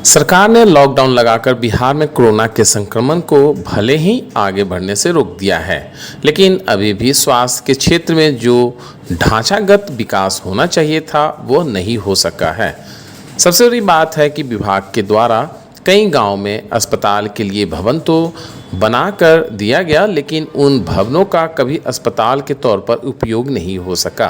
सरकार ने लॉकडाउन लगाकर बिहार में कोरोना के संक्रमण को भले ही आगे बढ़ने से रोक दिया है, लेकिन अभी भी स्वास्थ्य के क्षेत्र में जो ढांचागत विकास होना चाहिए था वो नहीं हो सका है। सबसे बड़ी बात है कि विभाग के द्वारा कई गांव में अस्पताल के लिए भवन तो बना कर दिया गया, लेकिन उन भवनों का कभी अस्पताल के तौर पर उपयोग नहीं हो सका।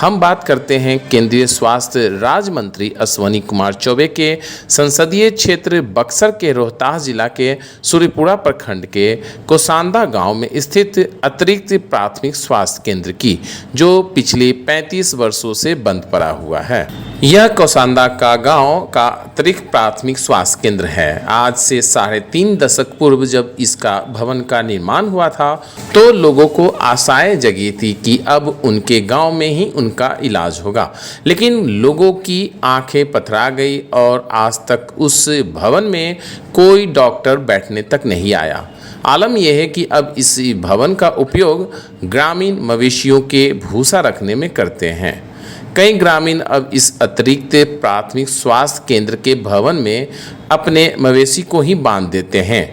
हम बात करते हैं केंद्रीय स्वास्थ्य राज्य मंत्री अश्विनी कुमार चौबे के संसदीय क्षेत्र बक्सर के रोहतास जिला के सूर्यपुरा प्रखंड के कोसांदा गांव में स्थित अतिरिक्त प्राथमिक स्वास्थ्य केंद्र की, जो पिछले 35 वर्षों से बंद पड़ा हुआ है। यह कोसांदा का गांव का अतिरिक्त प्राथमिक स्वास्थ्य केंद्र है। आज से 3.5 दशक पूर्व जब इसका भवन का निर्माण हुआ था तो लोगों को आशाएं जगी थी कि अब उनके गांव में ही उनका इलाज होगा, लेकिन लोगों की आंखें पथरा गई और आज तक उस भवन में कोई डॉक्टर बैठने तक नहीं आया। आलम यह है कि अब इस भवन का उपयोग ग्रामीण मवेशियों के भूसा रखने में करते हैं। कई ग्रामीण अब इस अतिरिक्त प्राथमिक स्वास्थ्य केंद्र के भवन में अपने मवेशी को ही बांध देते हैं,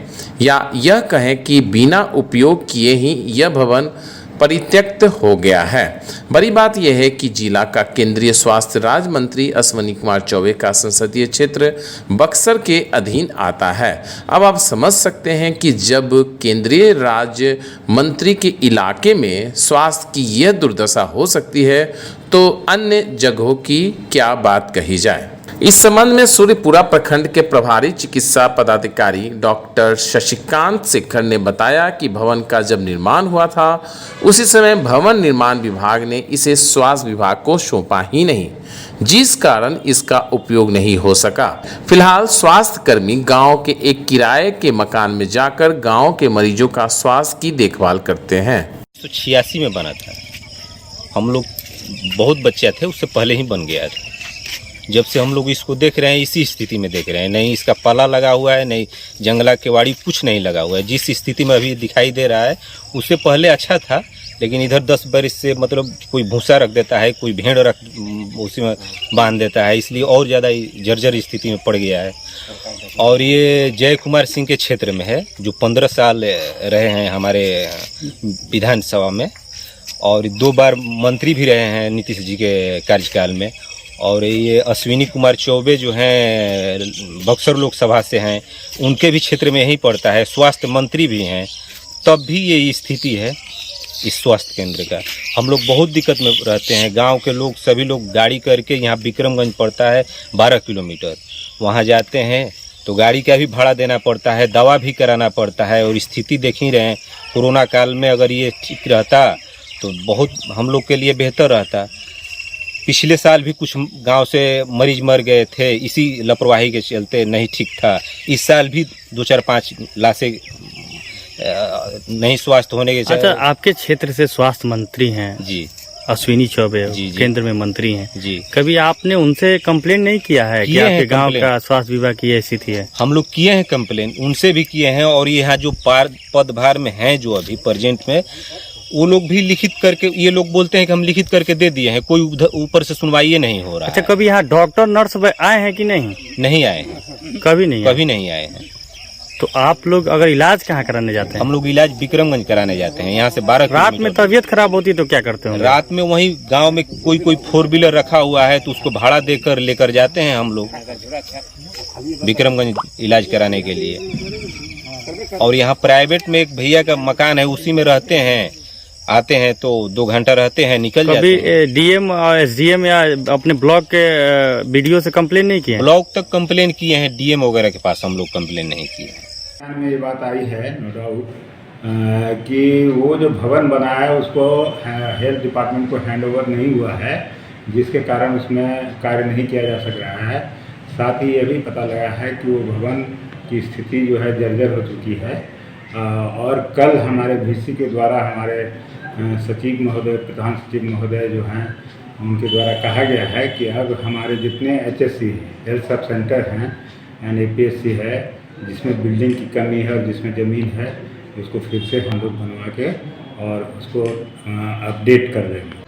या यह कहें कि बिना उपयोग किए ही यह भवन परित्यक्त हो गया है। बड़ी बात यह है कि जिला का केंद्रीय स्वास्थ्य राज्य मंत्री अश्विनी कुमार चौबे का संसदीय क्षेत्र बक्सर के अधीन आता है। अब आप समझ सकते हैं कि जब केंद्रीय राज्य मंत्री के इलाके में स्वास्थ्य की यह दुर्दशा हो सकती है तो अन्य जगहों की क्या बात कही जाए। इस संबंध में सूर्यपुरा प्रखंड के प्रभारी चिकित्सा पदाधिकारी डॉक्टर शशिकांत शेखर ने बताया कि भवन का जब निर्माण हुआ था उसी समय भवन निर्माण विभाग ने इसे स्वास्थ्य विभाग को सौंपा ही नहीं, जिस कारण इसका उपयोग नहीं हो सका। फिलहाल स्वास्थ्य कर्मी गांव के एक किराए के मकान में जाकर गांव के मरीजों का स्वास्थ्य की देखभाल करते हैं। 1986 में बना था, हम लोग बहुत बच्चे थे, उससे पहले ही बन गया था। जब से हम लोग इसको देख रहे हैं इसी स्थिति में देख रहे हैं, नहीं इसका पाला लगा हुआ है, नहीं जंगला केवाड़ी, कुछ नहीं लगा हुआ है। जिस स्थिति में अभी दिखाई दे रहा है उससे पहले अच्छा था, लेकिन इधर 10 बरस से मतलब कोई भूसा रख देता है, कोई भेड़ रख उसी में बांध देता है, इसलिए और ज़्यादा जर्जर स्थिति में पड़ गया है। और ये जय कुमार सिंह के क्षेत्र में है, जो 15 साल रहे हैं हमारे विधानसभा में और 2 बार मंत्री भी रहे हैं नीतीश जी के कार्यकाल में। और ये अश्विनी कुमार चौबे जो हैं बक्सर लोकसभा से हैं, उनके भी क्षेत्र में यही पड़ता है, स्वास्थ्य मंत्री भी हैं, तब भी ये स्थिति है इस स्वास्थ्य केंद्र का। हम लोग बहुत दिक्कत में रहते हैं। गांव के लोग सभी लोग गाड़ी करके, यहाँ विक्रमगंज पड़ता है 12 किलोमीटर, वहाँ जाते हैं तो गाड़ी का भी भाड़ा देना पड़ता है, दवा भी कराना पड़ता है। और स्थिति देख ही रहे हैं, कोरोना काल में अगर ये ठीक रहता तो बहुत हम लोग के लिए बेहतर रहता। पिछले साल भी कुछ गांव से मरीज मर गए थे, इसी लापरवाही के चलते नहीं ठीक था। इस साल भी 2-4-5 लाशें नहीं स्वास्थ्य होने के चलते। अच्छा, आपके क्षेत्र से स्वास्थ्य मंत्री हैं जी अश्विनी चौबे, जी केंद्र में मंत्री हैं जी, कभी आपने उनसे कंप्लेंट नहीं किया है कि आपके गांव का स्वास्थ्य विभाग की ऐसी थी है? हम लोग किए हैं कंप्लेन, उनसे भी किए हैं। और यहाँ जो पदभार में हैं जो अभी प्रेजेंट में, वो लोग भी लिखित करके, ये लोग बोलते हैं कि हम लिखित करके दे दिए हैं, कोई ऊपर से सुनवाई नहीं हो रहा। अच्छा, कभी यहाँ डॉक्टर नर्स आए हैं कि नहीं? नहीं आए हैं, कभी नहीं आए हैं। तो आप लोग अगर इलाज कहाँ कराने जाते हैं? हम लोग इलाज विक्रमगंज कराने जाते हैं, यहाँ से 12 रात में तबीयत खराब होती तो क्या करते हैं? रात में वहीं गांव में कोई 4 व्हीलर रखा हुआ है तो उसको भाड़ा देकर लेकर जाते हैं हम लोग विक्रमगंज इलाज कराने के लिए। और यहाँ प्राइवेट में एक भैया का मकान है, उसी में रहते हैं, आते हैं तो 2 घंटा रहते हैं, निकल जाते हैं। कभी डीएम और एसडीएम या अपने ब्लॉक के वीडियो से कंप्लेन नहीं किए? ब्लॉक तक कंप्लेन किए हैं, डीएम वगैरह के पास हम लोग कंप्लेन नहीं किए हैं। में ये बात आई है नो डाउट कि वो जो भवन बना है उसको हेल्थ डिपार्टमेंट को हैंडओवर नहीं हुआ है, जिसके कारण उसमें कार्य नहीं किया जा सक रहा है। साथ ही ये भी पता लगा है कि वो भवन की स्थिति जो है जर्जर हो चुकी है। और कल हमारे VC के द्वारा हमारे सचिव महोदय, प्रधान सचिव महोदय जो हैं, उनके द्वारा कहा गया है कि अब हमारे जितने HSC हेल्थ सब सेंटर हैं एंड APSC है, जिसमें बिल्डिंग की कमी है और जिसमें ज़मीन है, उसको फिर से हम लोग बनवा के और उसको अपडेट कर देंगे।